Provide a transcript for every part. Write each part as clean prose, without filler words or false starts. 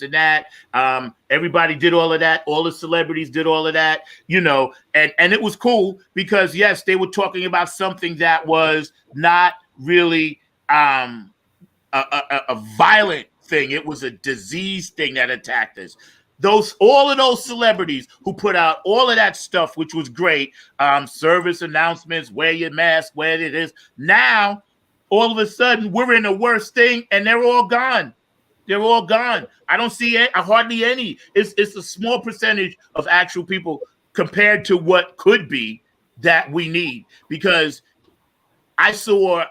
and that. Everybody did all of that. All the celebrities did all of that, and it was cool because yes, they were talking about something that was not really a violent thing. It was a disease thing that attacked us. All of those celebrities who put out all of that stuff, which was great, service announcements, wear your mask, where it is. Now, all of a sudden, we're in the worst thing, and they're all gone. They're all gone. I don't see hardly any. It's a small percentage of actual people compared to what could be that we need. Because I saw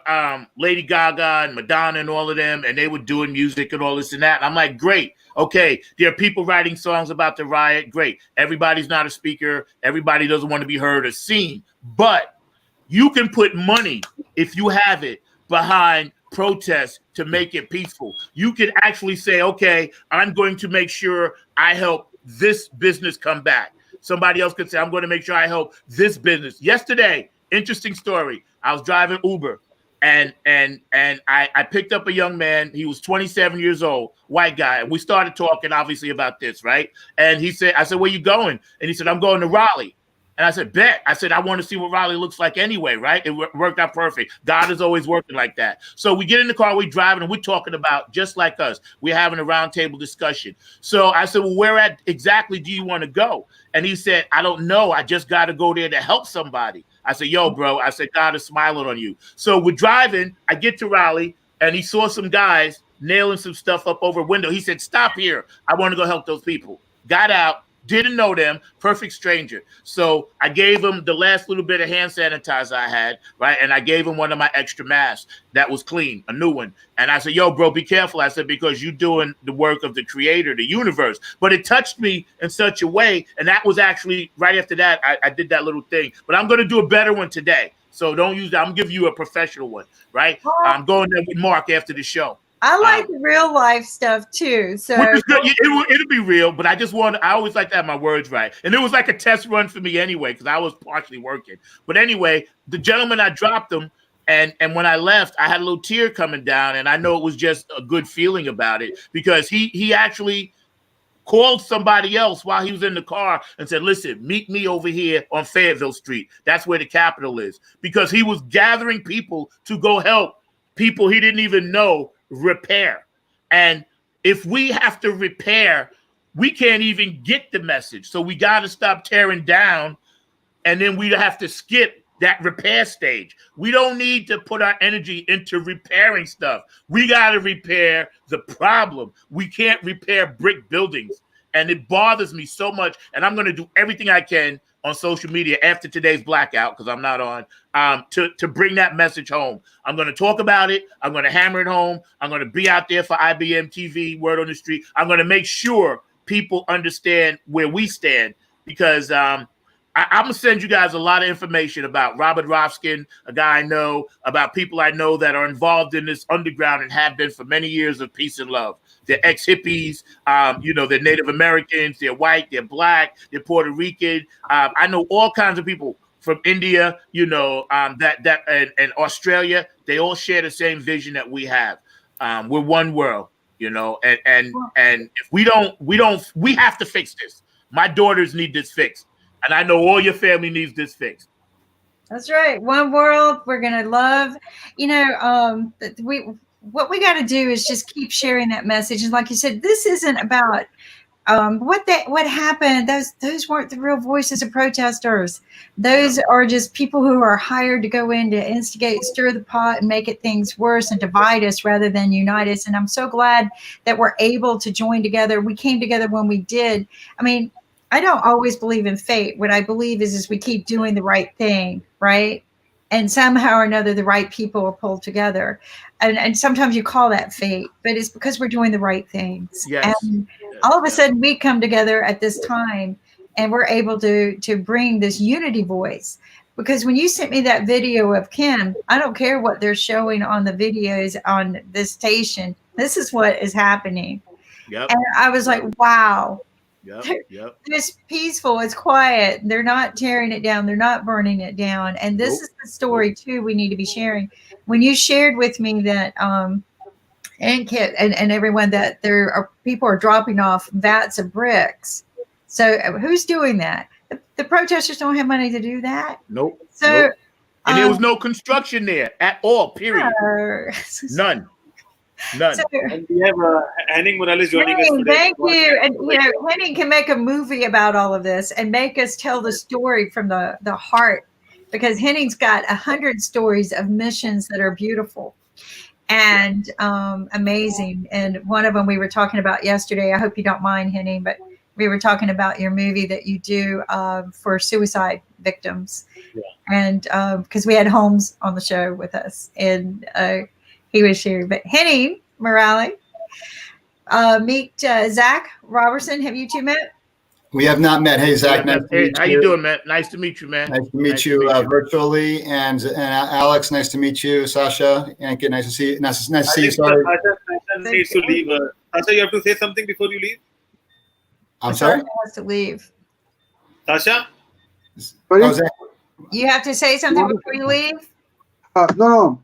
Lady Gaga and Madonna and all of them, and they were doing music and all this and that. And I'm like, great. Okay, there are people writing songs about the riot. Great. Everybody's not a speaker. Everybody doesn't want to be heard or seen. But you can put money, if you have it, behind protests to make it peaceful. You can actually say, okay, I'm going to make sure I help this business come back. Somebody else could say, I'm going to make sure I help this business. Yesterday, interesting story. I was driving Uber and I picked up a young man. He was 27 years old, white guy. And we started talking obviously about this, right? And I said, where you going? And he said, I'm going to Raleigh. And I said, bet. I said, I want to see what Raleigh looks like anyway, right? It worked out perfect. God is always working like that. So we get in the car, we're driving, and we're talking about just like us. We're having a roundtable discussion. So I said, well, where exactly do you want to go? And he said, I don't know. I just got to go there to help somebody. I said, yo, bro. I said, God is smiling on you. So we're driving. I get to Raleigh, and he saw some guys nailing some stuff up over a window. He said, stop here. I want to go help those people. Got out. Didn't know them, perfect stranger. So I gave him the last little bit of hand sanitizer I had, right? And I gave him one of my extra masks that was clean, a new one. And I said, yo, bro, be careful. I said, because you're doing the work of the creator, the universe. But it touched me in such a way. And that was actually right after that, I did that little thing. But I'm going to do a better one today. So don't use that. I'm going to give you a professional one, right? I'm going there with Mark after the show. I like the real life stuff too. So which is good. It'll be real, but I always like to have my words right. And it was like a test run for me anyway, because I was partially working. But anyway, the gentleman, I dropped him, and when I left, I had a little tear coming down, and I know it was just a good feeling about it, because he actually called somebody else while he was in the car and said, listen, meet me over here on Fayetteville Street. That's where the Capitol is. Because he was gathering people to go help people he didn't even know repair. And if we have to repair, we can't even get the message. So we got to stop tearing down, and then we have to skip that repair stage. We don't need to put our energy into repairing stuff. We got to repair the problem. We can't repair brick buildings. And it bothers me so much. And I'm going to do everything I can on social media after today's blackout, because I'm not on, to bring that message home. I'm going to talk about it. I'm going to hammer it home. I'm going to be out there for IBM TV, Word on the Street. I'm going to make sure people understand where we stand, because I'm going to send you guys a lot of information about Robert Rofskin, a guy I know, about people I know that are involved in this underground and have been for many years of peace and love. They're ex-hippies, they're Native Americans, they're white, they're black, they're Puerto Rican. I know all kinds of people from India, and Australia. They all share the same vision that we have. We're one world, and if we have to fix this. My daughters need this fixed. And I know all your family needs this fixed. That's right. One world. We're going to love, what we got to do is just keep sharing that message. And like you said, this isn't about what happened. Those weren't the real voices of protesters. Those are just people who are hired to go in to instigate, stir the pot, and make things worse and divide us rather than unite us. And I'm so glad that we're able to join together. We came together when we did. I mean, I don't always believe in fate. What I believe is we keep doing the right thing, right? And somehow or another, the right people are pulled together. And sometimes you call that fate, but it's because we're doing the right things. Yes. And all of a sudden we come together at this time, and we're able to bring this unity voice. Because when you sent me that video of Kim, I don't care what they're showing on the videos on this station. This is what is happening. Yep. And I was like, wow. Yep. It's peaceful. It's quiet. They're not tearing it down. They're not burning it down. And this is the story too we need to be sharing. When you shared with me that and everyone that there are people are dropping off vats of bricks. So who's doing that? The protesters don't have money to do that. Nope. So Nope. And there was no construction there at all, period. None. So, And we have Henning Morales joining us Henning, today. thank you. And Henning can make a movie about all of this and make us tell the story from the heart, because Henning's got 100 stories of missions that are beautiful and amazing. And one of them we were talking about yesterday. I hope you don't mind, Henning, but we were talking about your movie that you do for suicide victims. Yeah. And because we had Holmes on the show with us, and he was sharing. But Henning Morales, meet Zach Robertson. Have you two met? We have not met. Hey, Zach. Yeah, Nice to hey, meet how you doing, man? Nice to meet you, man. Nice to meet you virtually. And Alex, nice to meet you. Sasha, Anke, nice to see you. Nice to see you. Sorry. Sasha needs to leave. Sasha, you have to say something before you leave. I'm sorry? Sasha has to leave. Sasha? Oh, Zach. You have to say something before you leave? No.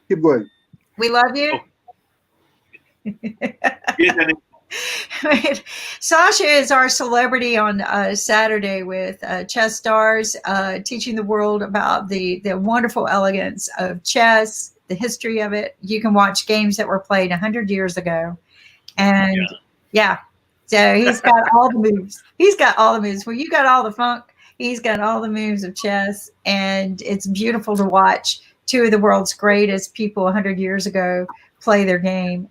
Keep going. We love you. Yes, Henning. Sasha is our celebrity on Saturday with Chess Stars, teaching the world about the wonderful elegance of chess, the history of it. You can watch games that were played 100 years ago. And so he's got all the moves. He's got all the moves. Well, you got all the funk. He's got all the moves of chess. And it's beautiful to watch two of the world's greatest people 100 years ago play their game.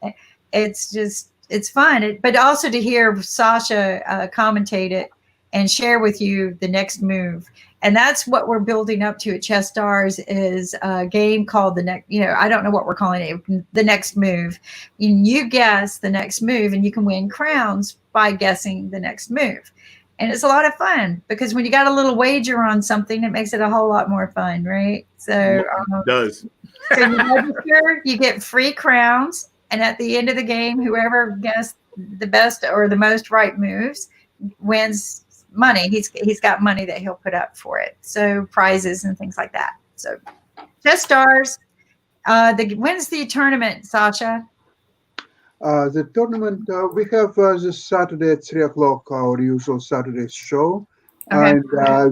It's fun, but also to hear Sasha commentate it and share with you the next move. And that's what we're building up to at Chess Stars, is a game called the next, I don't know what we're calling it, the next move. You guess the next move and you can win crowns by guessing the next move. And it's a lot of fun because when you got a little wager on something, it makes it a whole lot more fun, right? So it does. So you register, you get free crowns. And at the end of the game, whoever guessed the best or the most right moves wins money. He's got money that he'll put up for it. So prizes and things like that. So Chess Stars. When's the tournament, Sasha? The tournament, we have this Saturday at 3 o'clock, our usual Saturday show. Okay. And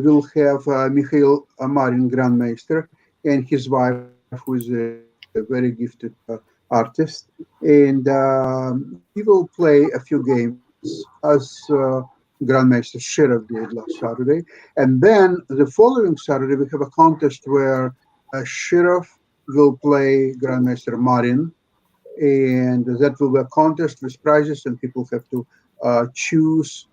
we'll have Mikhail Marin, Grandmaster, and his wife, who is a very gifted artist. And he will play a few games as Grandmaster Sheriff did last Saturday. And then the following Saturday, we have a contest where Sheriff will play Grandmaster Marin. And that will be a contest with prizes, and people have to choose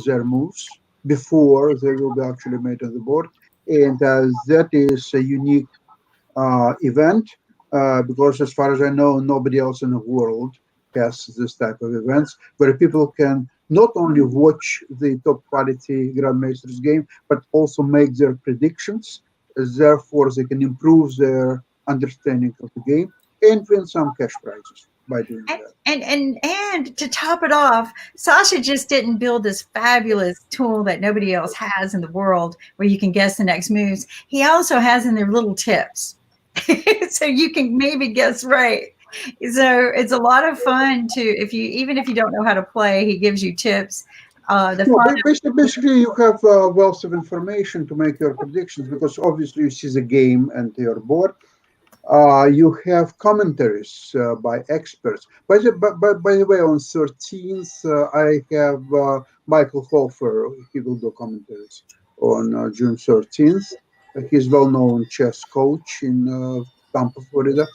their moves before they will be actually made on the board. And that is a unique event because, as far as I know, nobody else in the world has this type of events where people can not only watch the top quality Grandmasters game, but also make their predictions. Therefore, they can improve their understanding of the game and win some cash prizes by doing that. And to top it off, Sasha just didn't build this fabulous tool that nobody else has in the world where you can guess the next moves. He also has in there little tips. So you can maybe guess right. So it's a lot of fun to, even if you don't know how to play, he gives you tips. Basically, you have a wealth of information to make your predictions because obviously you see the game and your board. You have commentaries by experts. By the way, on 13th, I have Michael Hofer. He will do commentaries on June 13th. He's well-known chess coach in Tampa, Florida.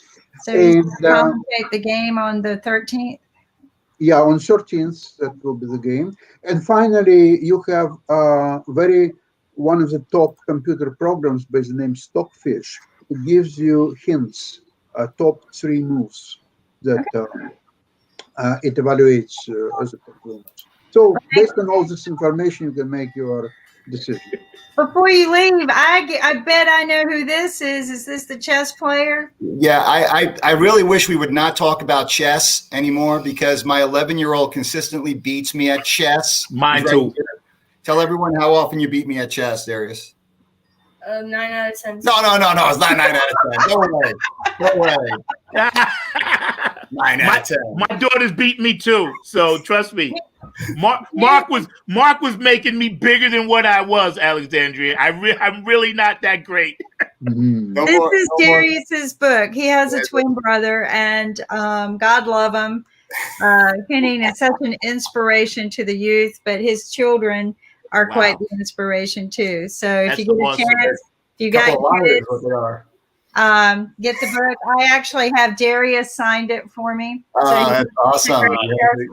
So you commentate the game on the 13th? Yeah, on 13th, that will be the game. And finally, you have one of the top computer programs by the name Stockfish. It gives you hints, top 3 moves that it evaluates as a performance. So based on all this information, you can make your decision. Before you leave, I bet I know who this is. Is this the chess player? Yeah, I really wish we would not talk about chess anymore because my 11-year-old consistently beats me at chess. Mine too. Tell everyone how often you beat me at chess, Darius. 9 out of 10. No. It's not 9 out of 10. Don't worry. 9 out of 10. My daughter's beating me too, so trust me. Mark was making me bigger than what I was, Alexandria. I'm really not that great. Mhm. This is Darius's book. He has a twin brother, and God love him. Henning is such an inspiration to the youth, but his children are quite the inspiration too. So if you get a chance, if you got kids, get the book. I actually have Darius signed it for me. Oh, So that's awesome.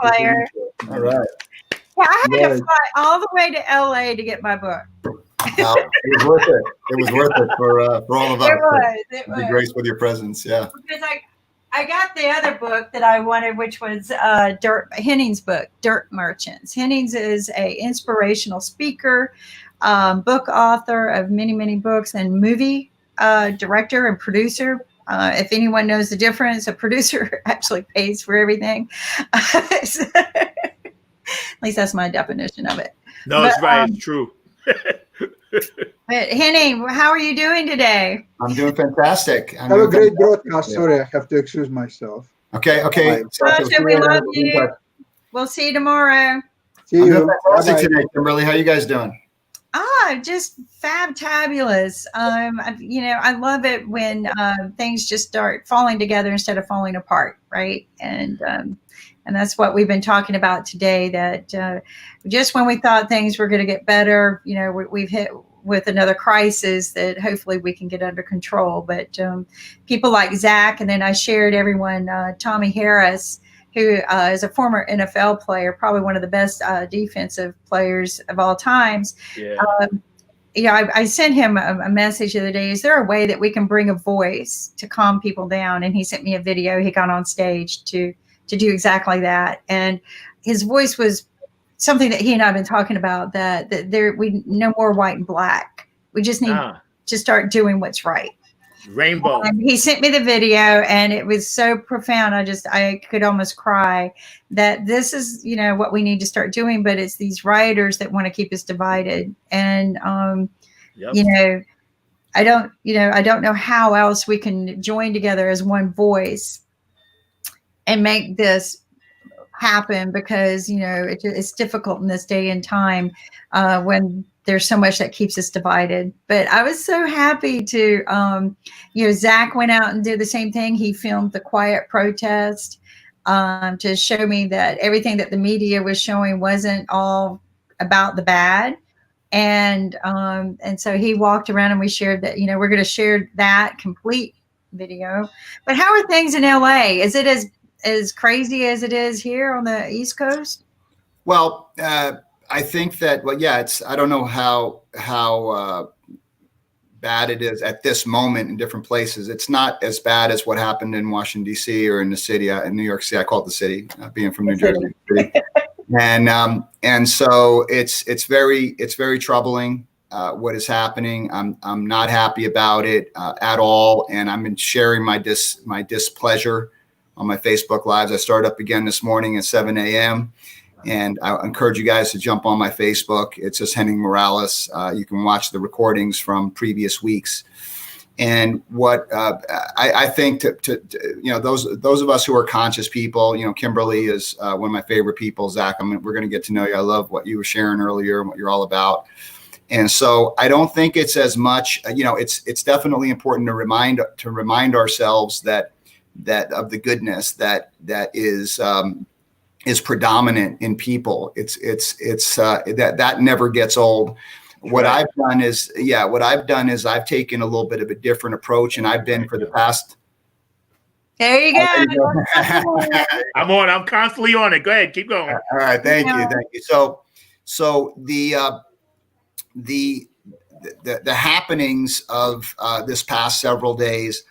Player. All right. Yeah, I had to fly all the way to LA to get my book. No, it was worth it. It was worth it for all of us. It to be was. graced with your presence. Yeah. Because I got the other book that I wanted, which was Henning's book, Dirt Merchants. Henning's is a inspirational speaker, book author of many, many books, and movie director and producer. If anyone knows the difference, a producer actually pays for everything. At least that's my definition of it. No, it's right. It's true. But Henning, how are you doing today? I'm doing fantastic. Have a great broadcast. Sorry, I have to excuse myself. Okay. Sasha, we love you. We'll see you tomorrow. See you. Fantastic today, Kimberly. How you guys doing? Just fabulous. I love it when things just start falling together instead of falling apart, right? And that's what we've been talking about today, that just when we thought things were going to get better, we've hit with another crisis that hopefully we can get under control. But people like Zach, and then I shared everyone, Tommy Harris, who is a former NFL player, probably one of the best defensive players of all times. Yeah. I sent him a message the other day. Is there a way that we can bring a voice to calm people down? And he sent me a video. He got on stage to do exactly that. And his voice was something that he and I have been talking about, that we no more white and black. We just need to start doing what's right. Rainbow. He sent me the video, and it was so profound. I could almost cry, that this is, what we need to start doing, but it's these rioters that want to keep us divided. And, I don't know how else we can join together as one voice and make this happen, because, it's difficult in this day and time when there's so much that keeps us divided. But I was so happy to, Zach went out and did the same thing. He filmed the quiet protest to show me that everything that the media was showing wasn't all about the bad. And so he walked around, and we shared that, we're going to share that complete video. But how are things in LA? Is it as crazy as it is here on the East Coast? Well, I think that, I don't know how bad it is at this moment in different places. It's not as bad as what happened in Washington, D.C. or in the city, in New York City. I call it the city, being from New Jersey. And so it's very troubling what is happening. I'm not happy about it at all, and I'm sharing my displeasure on my Facebook Lives. I started up again this morning at 7 a.m. And I encourage you guys to jump on my Facebook. It's just Henning Morales. You can watch the recordings from previous weeks. And what I think those of us who are conscious people, Kimberly is one of my favorite people. Zach, we're going to get to know you. I love what you were sharing earlier and what you're all about. And so I don't think it's as much, it's definitely important to remind ourselves that of the goodness that is predominant in people. It's that never gets old. What I've done is I've taken a little bit of a different approach, and I've been for the past. There you go. I'm constantly on it. Go ahead, keep going. All right, thank you. So the happenings of this past several days.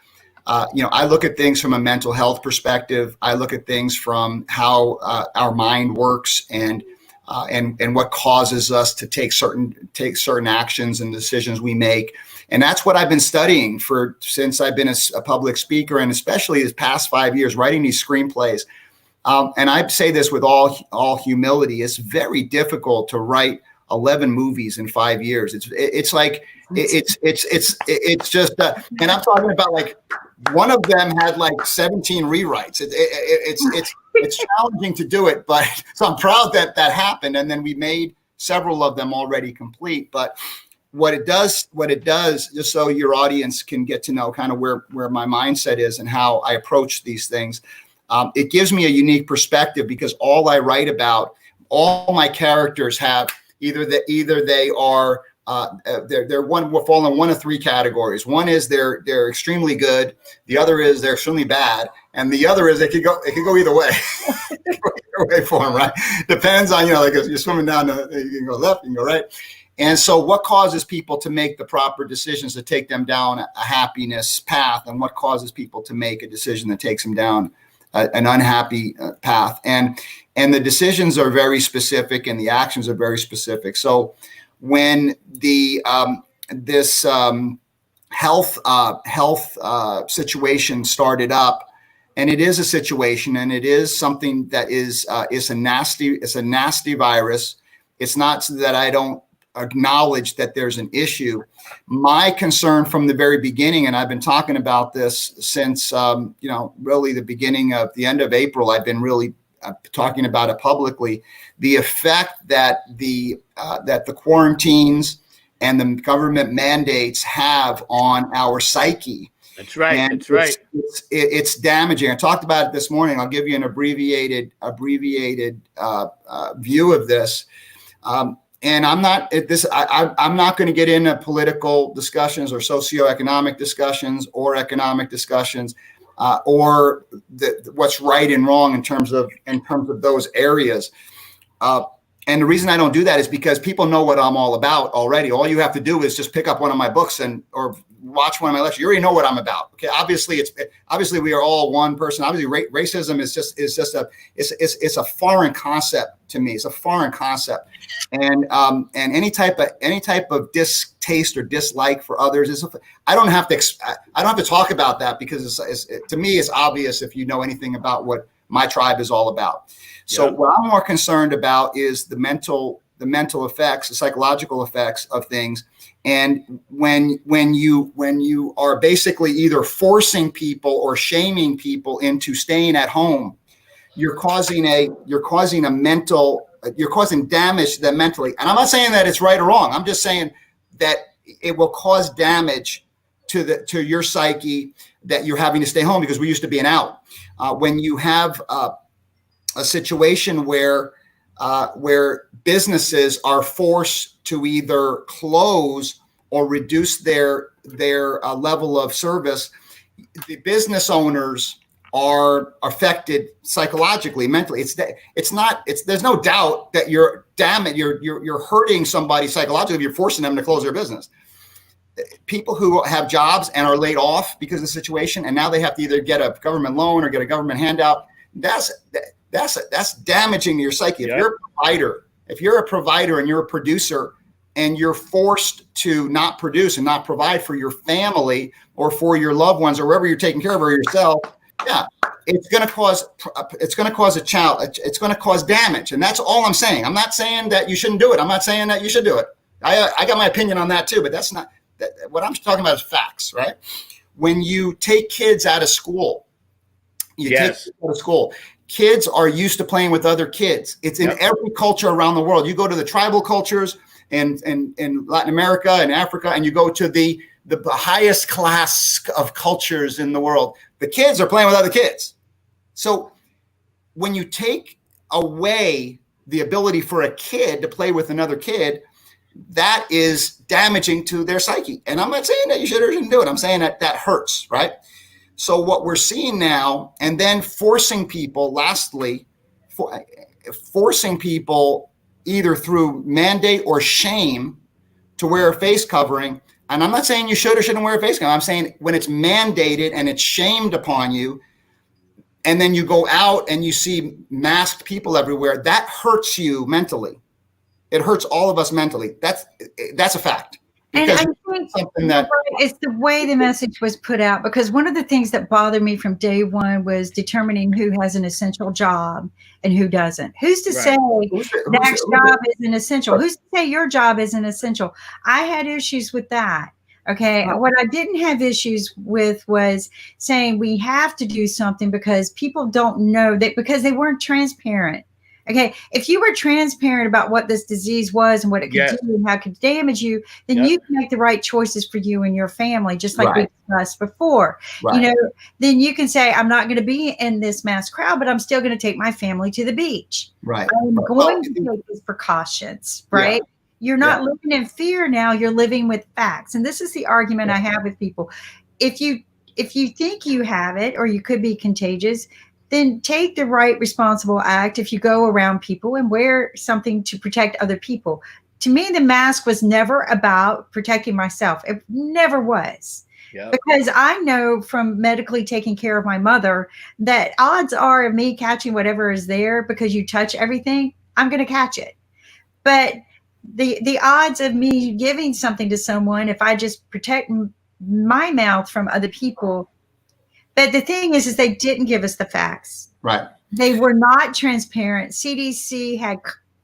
I look at things from a mental health perspective. I look at things from how our mind works and what causes us to take certain actions and decisions we make. And that's what I've been studying since I've been a public speaker, and especially the past 5 years, writing these screenplays. And I say this with all humility. It's very difficult to write 11 movies in 5 years. It's just, and I'm talking about like one of them had like 17 rewrites. It's challenging to do it, but so I'm proud that that happened. And then we made several of them already complete. But what it does, just so your audience can get to know kind of where my mindset is and how I approach these things, it gives me a unique perspective, because all I write about, all my characters have either they are we'll fall in one of three categories. One is they're extremely good. The other is they're extremely bad, and the other is it could go either way. Either way for them, right? Depends on, like if you're swimming down, you can go left, you can go right. And so what causes people to make the proper decisions to take them down a happiness path, and what causes people to make a decision that takes them down an unhappy path? And the decisions are very specific and the actions are very specific. So when the this health situation started up, and it is a situation, and it is something that is a nasty virus. It's not so that I don't acknowledge that there's an issue. My concern from the very beginning, and I've been talking about this since really the end of April, I've been really talking about it publicly, the effect that the quarantines and the government mandates have on our psyche. That's right. And that's right. It's damaging. I talked about it this morning. I'll give you an abbreviated view of this. And I'm not I'm not going to get into political discussions or socioeconomic discussions or economic discussions or what's right and wrong in terms of those areas. And the reason I don't do that is because people know what I'm all about already. All you have to do is just pick up one of my books or watch one of my lectures. You already know what I'm about. Okay. Obviously we are all one person. Obviously racism is a foreign concept to me. It's a foreign concept. And any type of distaste or dislike for others I don't have to talk about that, because to me, it's obvious if you know anything about what my tribe is all about. So what I'm more concerned about is the mental effects, the psychological effects of things. And when you are basically either forcing people or shaming people into staying at home, you're causing damage to them mentally. And I'm not saying that it's right or wrong. I'm just saying that it will cause damage to your psyche, that you're having to stay home because we used to being out. When you have a situation where businesses are forced to either close or reduce their level of service, the business owners are affected psychologically, mentally. There's no doubt that you're hurting somebody psychologically if you're forcing them to close their business. People who have jobs and are laid off because of the situation, and now they have to either get a government loan or get a government handout, that's damaging your psyche. If you're a provider and you're a producer and you're forced to not produce and not provide for your family or for your loved ones or wherever you're taking care of, or yourself, it's going to cause damage. And that's all I'm saying. I'm not saying that you shouldn't do it. I'm not saying that you should do it. I got my opinion on that too, but that's not what I'm talking about is facts, right? When you take kids out of school, kids are used to playing with other kids. It's in every culture around the world. You go to the tribal cultures in Latin America and Africa, and you go to the highest class of cultures in the world. The kids are playing with other kids. So when you take away the ability for a kid to play with another kid, that is damaging to their psyche. And I'm not saying that you should or shouldn't do it. I'm saying that hurts, right? So what we're seeing now, and then forcing people, forcing people either through mandate or shame to wear a face covering. And I'm not saying you should or shouldn't wear a face covering. I'm saying when it's mandated and it's shamed upon you, and then you go out and you see masked people everywhere, that hurts you mentally. It hurts all of us mentally. That's a fact. And I think it's the way the message was put out, because one of the things that bothered me from day one was determining who has an essential job and who doesn't. Who's to say Zach's job isn't essential? Who's to say your job isn't essential? I had issues with that. Okay. What I didn't have issues with was saying we have to do something because people don't know that, because they weren't transparent. Okay. If you were transparent about what this disease was and what it could Yes. do and how it could damage you, then Yep. you can make the right choices for you and your family, just like Right. we discussed before. Right. You know, then you can say, I'm not going to be in this mass crowd, but I'm still going to take my family to the beach. Right. I'm Well, going to take these precautions, right? You're not living in fear now, you're living with facts. And this is the argument I have with people. If you think you have it or you could be contagious, then take the right responsible act if you go around people and wear something to protect other people. To me, the mask was never about protecting myself. It never was. Yep. Because I know from medically taking care of my mother that odds are of me catching whatever is there, because you touch everything, I'm going to catch it. But the odds of me giving something to someone, if I just protect my mouth from other people. But the thing is they didn't give us the facts. Right. They were not transparent. CDC had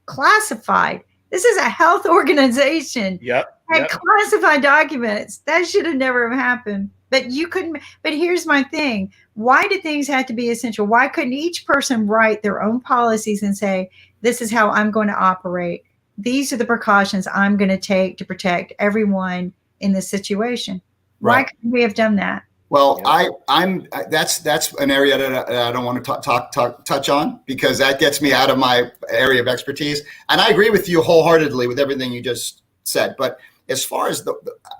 classified. This is a health organization. Yep. Had classified documents. That should have never have happened. But you couldn't. But here's my thing. Why did things have to be essential? Why couldn't each person write their own policies and say, this is how I'm going to operate? These are the precautions I'm going to take to protect everyone in this situation. Why couldn't we have done that? Well, that's an area that I don't want to touch on, because that gets me out of my area of expertise. And I agree with you wholeheartedly with everything you just said. But as far as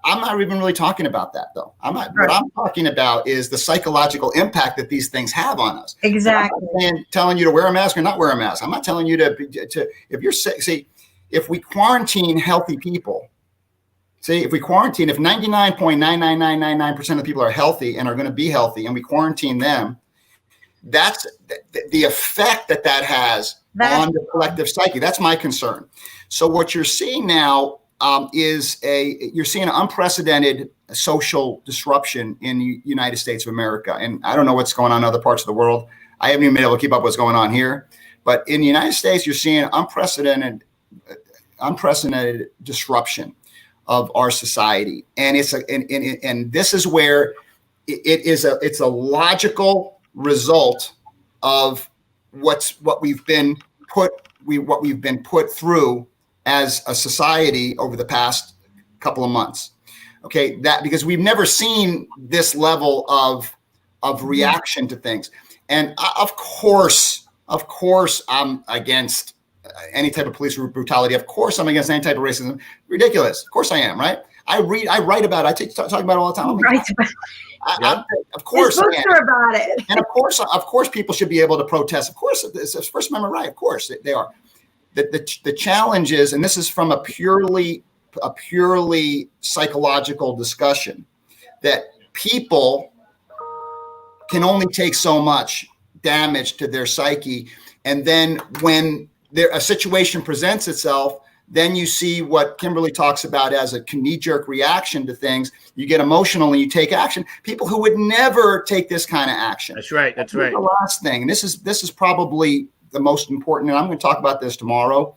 I'm not even really talking about that, though. What I'm talking about is the psychological impact that these things have on us. Exactly. I'm not telling you to wear a mask or not wear a mask. I'm not telling you to if you're sick. See, if we quarantine healthy people. If we quarantine, if 99.99999% of the people are healthy and are going to be healthy, and we quarantine them, that's the effect that has on the collective psyche. That's my concern. So what you're seeing now is you're seeing an unprecedented social disruption in the United States of America. And I don't know what's going on in other parts of the world. I haven't even been able to keep up what's going on here. But in the United States, you're seeing unprecedented disruption of our society, and and this is where it's a logical result of what we've been put through as a society over the past couple of months. Okay, that because we've never seen this level of reaction to things, and of course I'm against any type of police brutality. Of course, I'm against any type of racism. Ridiculous. Of course I am, right? I write about it. I talk about it all the time. Of course I am. About it. And of course people should be able to protest. Of course, it's First Amendment right. Of course they are. The challenge is, and this is from a purely psychological discussion, that people can only take so much damage to their psyche. And then when a situation presents itself, then you see what Kimberly talks about as a knee-jerk reaction to things. You get emotional and you take action. People who would never take this kind of action. That's right. That's right. The last thing, and this is probably the most important, and I'm going to talk about this tomorrow,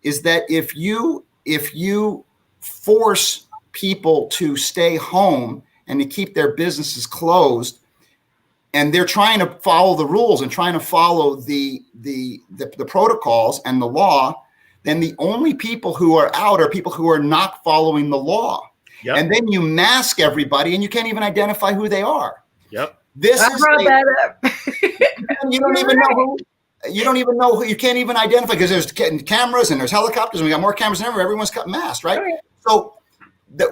is that if you force people to stay home and to keep their businesses closed, and they're trying to follow the rules and trying to follow the protocols and the law, then the only people who are out are people who are not following the law. Yep. And then you mask everybody and you can't even identify who they are. Yep. I brought that up. You don't even know who, you can't even identify, because there's cameras and there's helicopters and we got more cameras than ever. Everyone's got masks, right? So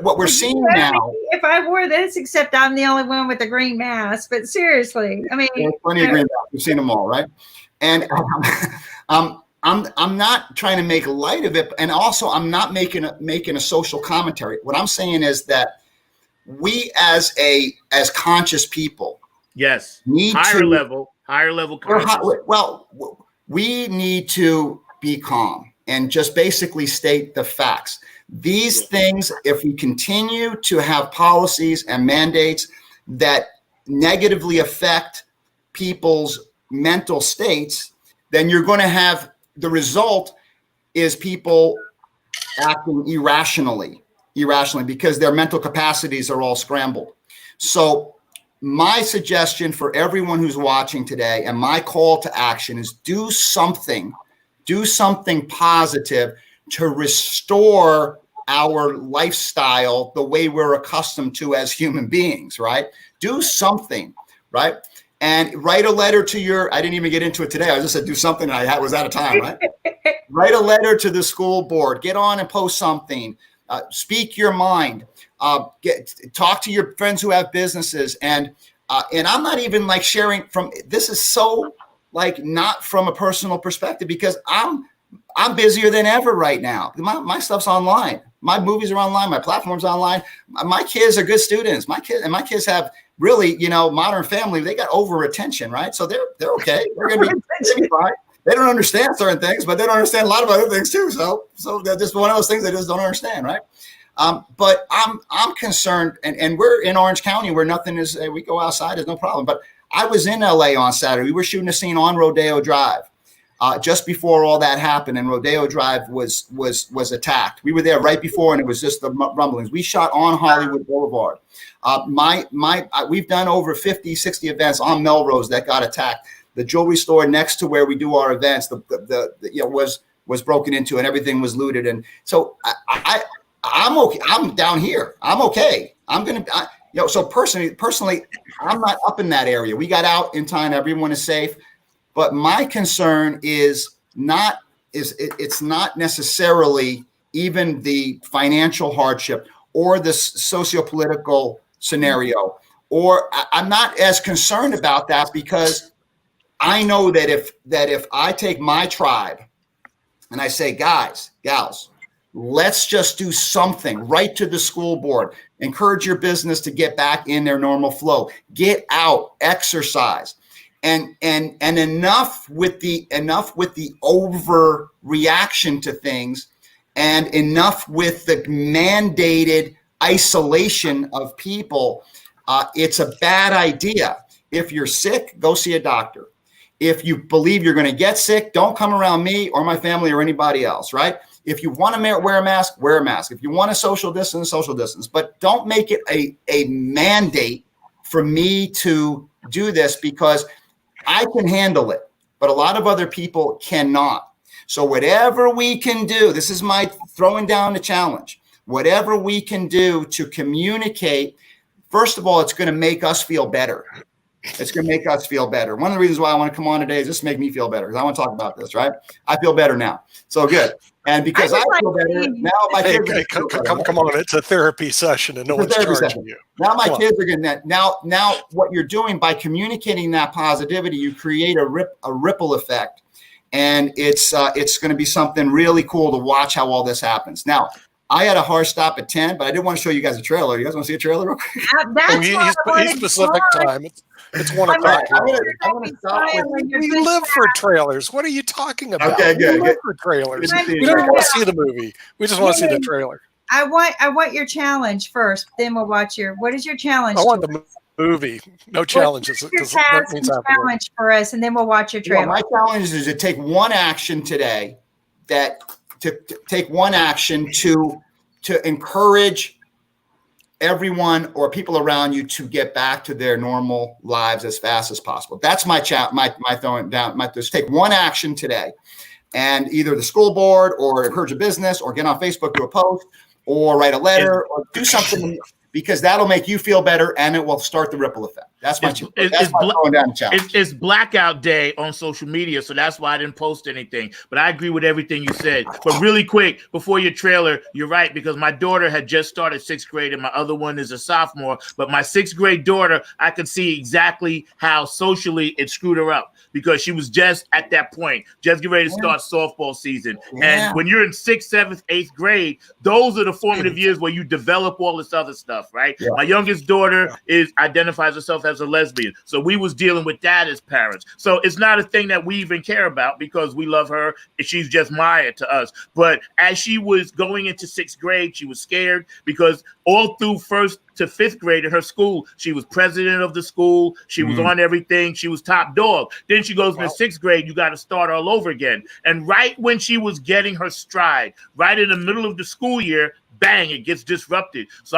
what we're seeing now. If I wore this, except I'm the only one with the green mask, but seriously, I mean, there's plenty of green masks. We've seen them all, right? And I'm not trying to make light of it, and also I'm not making a social commentary. What I'm saying is that we as conscious people, yes, need higher level consciousness. We need to be calm and just basically state the facts. These things, if we continue to have policies and mandates that negatively affect people's mental states, then you're going to have the result is people acting irrationally. irrationally because their mental capacities are all scrambled. So my suggestion for everyone who's watching today and my call to action is do something positive to restore our lifestyle the way we're accustomed to as human beings, right? Do something, right? And write a letter to I didn't even get into it today. I just said do something and I was out of time, right? Write a letter to the school board, get on and post something, speak your mind, talk to your friends who have businesses. And I'm not even like sharing this is so like not from a personal perspective because I'm busier than ever right now. My stuff's online. My movies are online. My platform's online. My kids are good students. My kids have really, Modern Family. They got over attention, right? So they're okay. They're gonna be fine. They don't understand certain things, but they don't understand a lot of other things too. So they're just one of those things they just don't understand, right? But I'm concerned, and we're in Orange County where nothing is. We go outside, there's no problem. But I was in LA on Saturday. We were shooting a scene on Rodeo Drive. Just before all that happened, and Rodeo Drive was attacked. We were there right before, and it was just the rumblings. We shot on Hollywood Boulevard. We've done over 50, 60 events on Melrose that got attacked. The jewelry store next to where we do our events, was broken into, and everything was looted. And so I'm okay. I'm down here. I'm okay. So personally, I'm not up in that area. We got out in time. Everyone is safe. But my concern it's not necessarily even the financial hardship or the socio-political scenario, or I'm not as concerned about that because I know that if I take my tribe and I say, guys, gals, let's just do something, write to the school board, encourage your business to get back in their normal flow, get out, exercise. And enough with the overreaction to things, and enough with the mandated isolation of people. It's a bad idea. If you're sick, go see a doctor. If you believe you're going to get sick, don't come around me or my family or anybody else, right? If you want to wear a mask, wear a mask. If you want to social distance, but don't make it a mandate for me to do this because I can handle it, but a lot of other people cannot. So whatever we can do, this is my throwing down the challenge. Whatever we can do to communicate, first of all, it's going to make us feel better. It's going to make us feel better. One of the reasons why I want to come on today is just to make me feel better because I want to talk about this, right? I feel better now. So good. And because I feel better, now my kids come on, it's a therapy session and no one's charging you. Now my kids are getting that. Now what you're doing by communicating that positivity, you create a ripple effect. And it's going to be something really cool to watch how all this happens. Now, I had a hard stop at 10, but I did want to show you guys a trailer. You guys want to see a trailer real quick? He's specific time. It's 1 o'clock. We live for trailers. What are you talking about? Okay, good. We live for trailers. We don't want to see the movie. We just want to see the trailer. I want your challenge first. Then we'll watch what is your challenge? I want the movie. No challenges. Your challenge for us, and then we'll watch your trailer. Well, my challenge is to take one action today to take one action to encourage everyone or people around you to get back to their normal lives as fast as possible. That's my throwing down. Just take one action today, and either the school board or encourage a business or get on Facebook, do a post or write a letter or do something because that'll make you feel better and it will start the ripple effect. That's my throwing down the challenge. It's blackout day on social media, so that's why I didn't post anything. But I agree with everything you said. But really quick, before your trailer, you're right, because my daughter had just started 6th grade and my other one is a sophomore. But my 6th grade daughter, I could see exactly how socially it screwed her up because she was just at that point, just getting ready to start softball season. Yeah. And when you're in 6th, 7th, 8th grade, those are the formative years where you develop all this other stuff, right? Yeah. My youngest daughter identifies herself as a lesbian. So we was dealing with that as parents. So it's not a thing that we even care about because we love her. She's just Maya to us. But as she was going into 6th grade, she was scared because all through 1st to 5th grade in her school, she was president of the school. She was on everything. She was top dog. Then she goes into 6th grade. You got to start all over again. And right when she was getting her stride, right in the middle of the school year, bang, it gets disrupted. So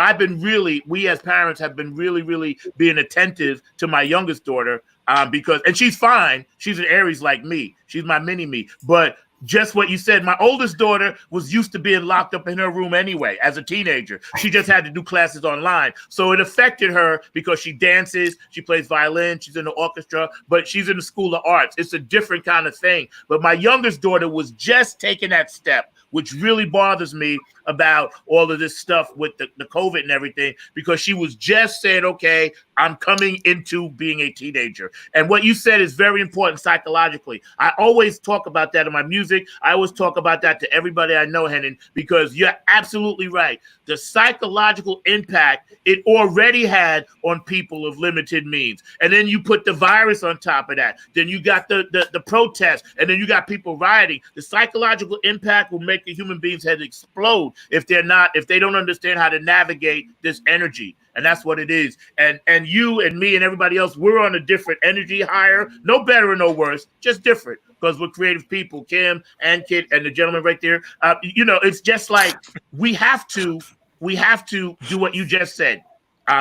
we as parents have been really being attentive to my youngest daughter, because, and she's fine. She's an Aries like me. She's my mini me. But just what you said, my oldest daughter was used to being locked up in her room anyway as a teenager. She just had to do classes online. So it affected her because she dances, she plays violin, she's in the orchestra, but she's in the School of Arts. It's a different kind of thing. But my youngest daughter was just taking that step, which really bothers me about all of this stuff with the COVID and everything, because she was just saying, okay, I'm coming into being a teenager. And what you said is very important psychologically. I always talk about that in my music. I always talk about that to everybody I know, Henning, because you're absolutely right. The psychological impact it already had on people of limited means. And then you put the virus on top of that. Then you got the protests, and then you got people rioting. The psychological impact will make a human being's head explode if they don't understand how to navigate this energy. And that's what it is. And you and me and everybody else, we're on a different energy higher, no better or no worse, just different, because we're creative people. Kim and Kit and the gentleman right there. It's just like we have to do what you just said.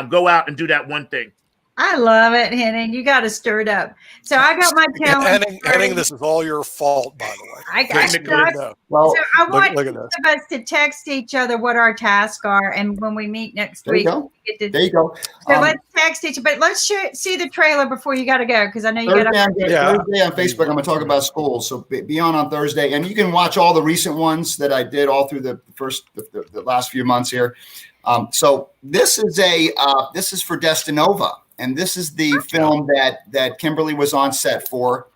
Go out and do that one thing. I love it, Henning. You got to stir it up. So I got my talent. Henning, this is all your fault, by the way. I want each of us to text each other what our tasks are, and when we meet next week, there you go. So let's text each other. But let's see the trailer before you got to go, because I know you got to. Thursday on Facebook, I'm going to talk about schools. So be on Thursday, and you can watch all the recent ones that I did all through the last few months here. So this is for Destinova. And this is the film that Kimberly was on set for.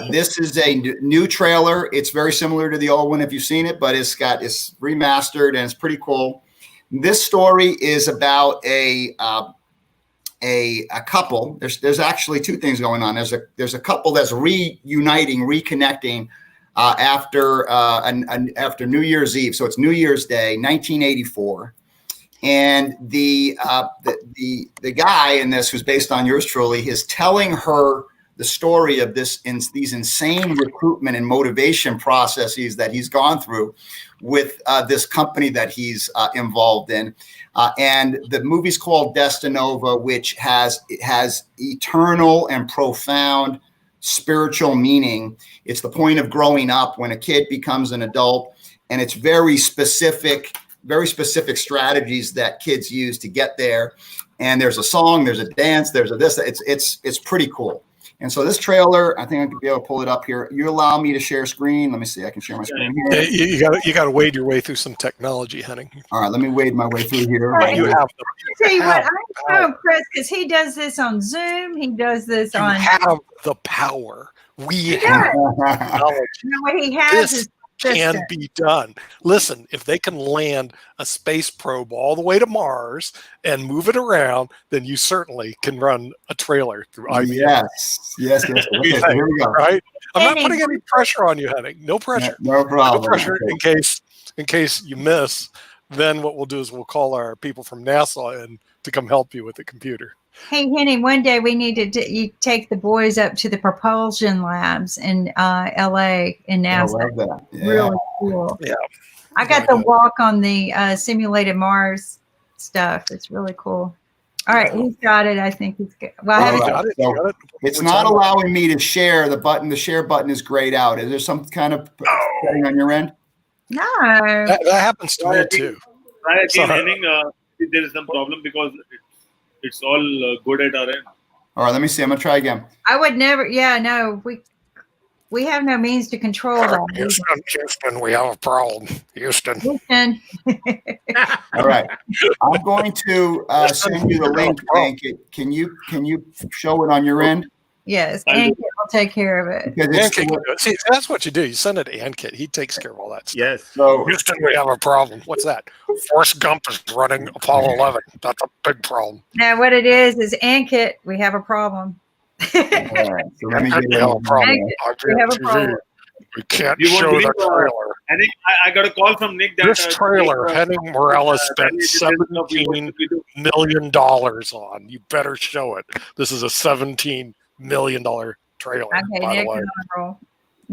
This is a new trailer. It's very similar to the old one if you've seen it, but it's remastered and it's pretty cool. This story is about a couple. There's actually two things going on. There's a couple that's reconnecting after New Year's Eve. So it's New Year's Day, 1984. And the guy in this, who's based on yours truly, is telling her the story of these insane recruitment and motivation processes that he's gone through with this company that he's involved in. And the movie's called Destinova, which has eternal and profound spiritual meaning. It's the point of growing up when a kid becomes an adult, and it's very specific strategies that kids use to get there. And there's a song, there's a dance, there's a this. It's pretty cool. And so this trailer, I think I could be able to pull it up here. You allow me to share screen. Let me see. I can share my screen here. You got to wade your way through some technology, Henning. All right, let me wade my way through here. You have to tell you what, I'm so impressed because he does this on Zoom. He does this on. You have the power. We have knowledge. What he has is can be done. Listen, if they can land a space probe all the way to Mars and move it around, then you certainly can run a trailer through IBM. Yes. Okay, here we go. Right? I'm not putting any pressure on you, Henning. No pressure. No problem. No pressure in case you miss. Then what we'll do is we'll call our people from NASA in to come help you with the computer. Hey, Henning, one day we need you take the boys up to the propulsion labs in LA in NASA. I love that. Yeah. Really cool. Yeah. I got to walk on the simulated Mars stuff. It's really cool. All right, he's got it. I think he's good. Well, I haven't got it. So it's not allowing me to share the button. The share button is grayed out. Is there some kind of setting on your end? No. That happens to me too. Try again, Henning. There is some problem because it's all good at our end. All right, let me see. I'm gonna try again. I would never. Yeah, no. We have no means to control that. Houston, we have a problem. Houston. All right, I'm going to send you the link. Ankit. Can you show it on your end? Yes, Ankit will take care of it. See, that's what you do. You send it to Ankit. He takes care of all that stuff. Yes. So Houston, we have a problem. What's that? Forrest Gump is running Apollo 11. That's a big problem. Now, what it is Ankit, we have a problem. all right, so let me get We have a problem. We have a problem. We can't show the trailer. I got a call from Nick that This trailer, Henning Morales spent $17 million on. You better show it. This is a $17 million trailer, Okay, by Nick the way. is on a roll.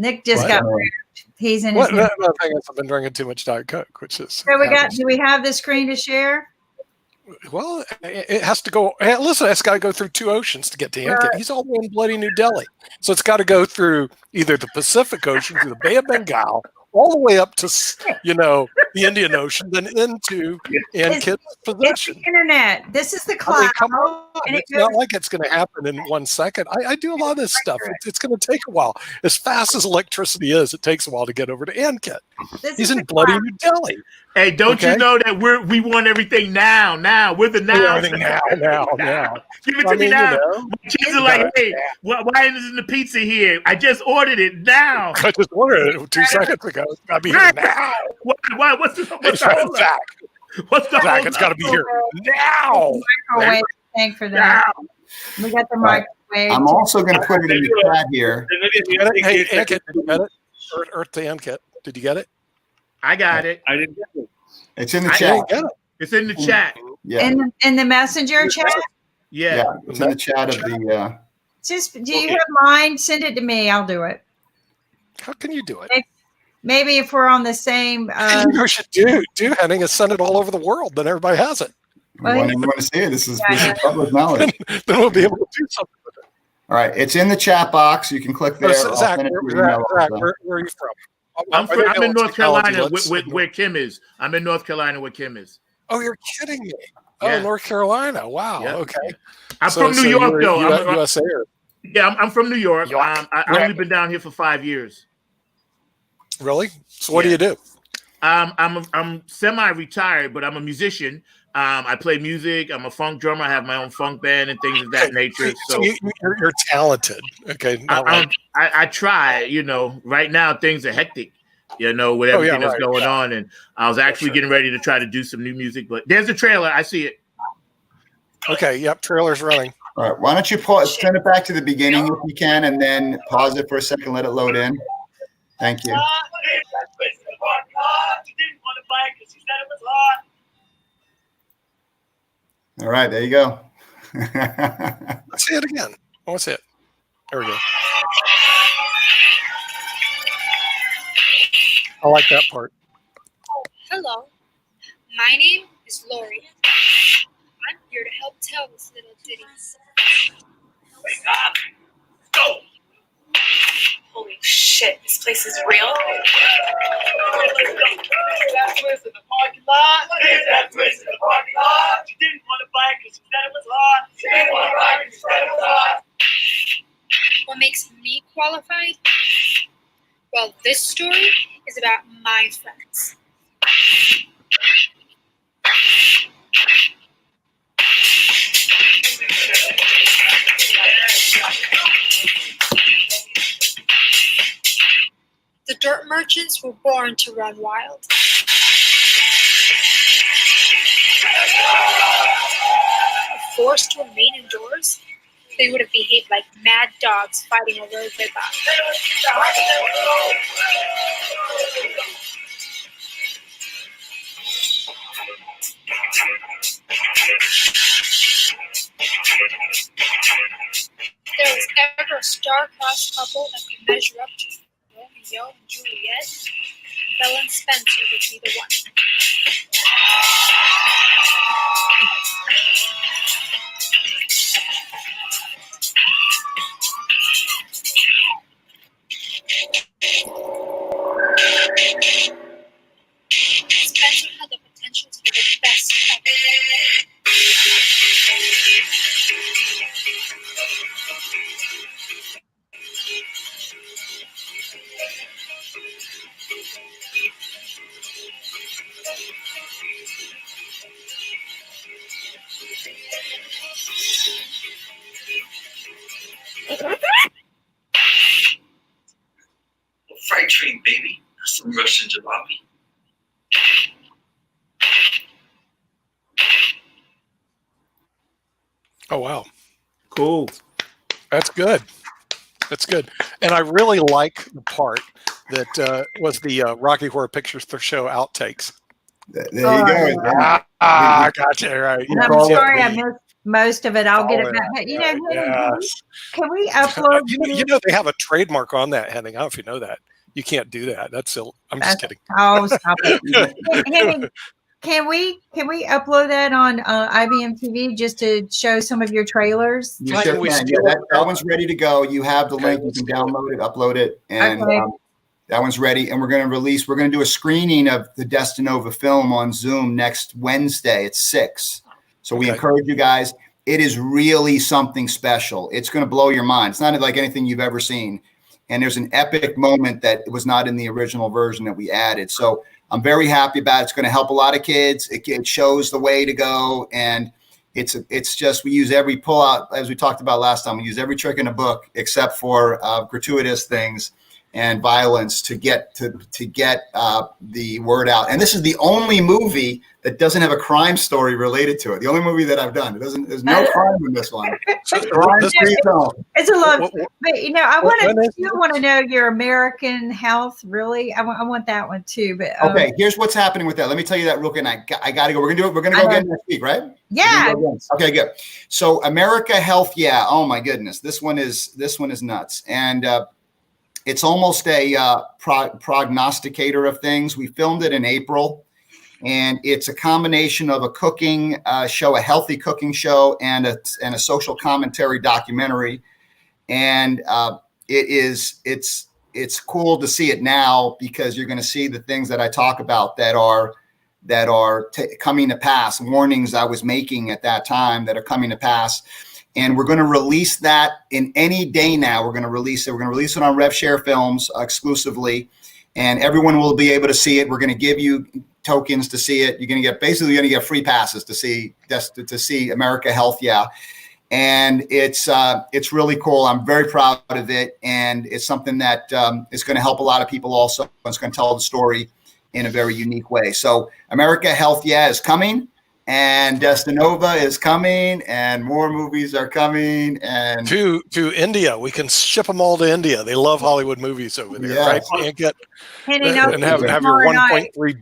Nick just What? got moved. He's in his. What? The thing is, I've been drinking too much Diet Coke, which is. So do we have the screen to share? Well, it has to go. Listen, it's got to go through 2 oceans to get to Ankit. He's all the way in bloody New Delhi, so it's got to go through either the Pacific Ocean, through the Bay of Bengal, all the way up to the Indian Ocean, then into Ankit's possession. It's the internet. This is the cloud. Come on. And It's not like it's going to happen in 1 second. I do a lot of this stuff. It's going to take a while. As fast as electricity is, it takes a while to get over to Ankit. He's in bloody New Delhi. Hey, don't you know that we want everything now? Now we're the now. Now. Give it to me now. Kids are like, hey, why isn't the pizza here? I just ordered it now. I just ordered it 2 seconds ago. It's got to be here now. Why? What's the Zach? What's the Zach? It's got to be here now. Microwave tank for that. We got the microwave. I'm also going to put it in the chat here. Hey, Ankit, did you get it? Earth to Ankit. Did you get it? I got it. I didn't get it. It's in the chat. It's in the chat. Yeah. In the messenger chat? Yeah. It's in the chat of the. Do you have mine? Send it to me. I'll do it. How can you do it? Maybe if we're on the same. You know, should do Henning is send it all over the world. Then everybody has it. You want to see it? This is public knowledge. Then we'll be able to do something with it. All right, it's in the chat box. You can click there. Zach, where are you from? I'm in North Carolina where Kim is. I'm in North Carolina where Kim is. Oh, you're kidding me. Yeah. Oh, North Carolina. Wow. Yeah. Okay. I'm from New York, though. USA. I'm from New York. I've only been down here for 5 years. Really? So what do you do? I'm semi-retired, but I'm a musician. I play music. I'm a funk drummer. I have my own funk band and things of that nature. So you're talented. Okay. I try. Right now things are hectic. With everything that's going on, and I was actually getting ready to try to do some new music. But there's a trailer. I see it. Okay. Yep. Trailer's running. All right. Why don't you turn it back to the beginning if you can, and then pause it for a second. Let it load in. Thank you. All right, there you go. Let's see it again. I want to see it. There we go. I like that part. Hello, my name is Lori. I'm here to help tell this little ditty. Wake up! Go! Holy shit, this place is real. That twist in the parking lot. That twist in the parking lot. She didn't want to buy it because she said it was hot. She didn't want to buy it because she said it was hot. What makes me qualified? Well, this story is about my friends. The dirt merchants were born to run wild. Forced to remain indoors, they would have behaved like mad dogs fighting over a river. There was ever a star-crossed couple that could measure up to Romeo and Juliet. Belle and Spencer would be the one. Spencer had the potential to be the best ever. Freight train, baby. Some Russian jalopy. Oh, wow. Cool. That's good. That's good. And I really like the part that was the Rocky Horror Picture Show outtakes. There you go. I got you. Right. I'm sorry I missed most of it. I'll get Oh, it back. But you know, Henning, yes. can we upload? You know they have a trademark on that, Henning. I don't know if you know that. You can't do that. That's I'm just kidding. Oh, stop it, Henning. Can we upload that on IBM TV just to show some of your trailers? You Like, sure Can we can. steal Yeah, it? that one's ready to go. You have the Okay, link. You let's can do it. download it, upload it, and Okay. that one's ready. And we're going to do a screening of the Destinova film on Zoom next Wednesday at 6. So we Okay. encourage you guys. It is really something special. It's going to blow your mind. It's not like anything you've ever seen. And there's an epic moment that was not in the original version that we added. So I'm very happy about it. It's going to help a lot of kids. It shows the way to go. And it's just, we use every pull out, as we talked about last time, we use every trick in the book except for gratuitous things and violence to get the word out. And this is the only movie that doesn't have a crime story related to it. The only movie that I've done. There's no crime in this one. It's a love, but you know, I still want to know your American Health. Really, I want that one too. But okay, here's what's happening with that. Let me tell you that real quick. I got to go. We're gonna do it. We're gonna go again next week, right? Yeah. Okay, good. So America Health, yeah. Oh my goodness, this one is nuts, and it's almost a prognosticator of things. We filmed it in April. And it's a combination of a cooking show, a healthy cooking show, and a social commentary documentary. And it's cool to see it now because you're going to see the things that I talk about that are coming to pass, warnings I was making at that time that are coming to pass. And we're going to release that in any day now. We're going to release it. We're going to release it on RevShare Films exclusively, and everyone will be able to see it. We're going to give you tokens to see it. You're going to get free passes to see America Health. Yeah. And it's really cool. I'm very proud of it. And it's something that is going to help a lot of people also. It's going to tell the story in a very unique way. So America Health, yeah, is coming, and Destinova is coming, and more movies are coming. And to India, we can ship them all to India. They love Hollywood movies over there, Yes. right? And Henning, have your tomorrow night. 1.3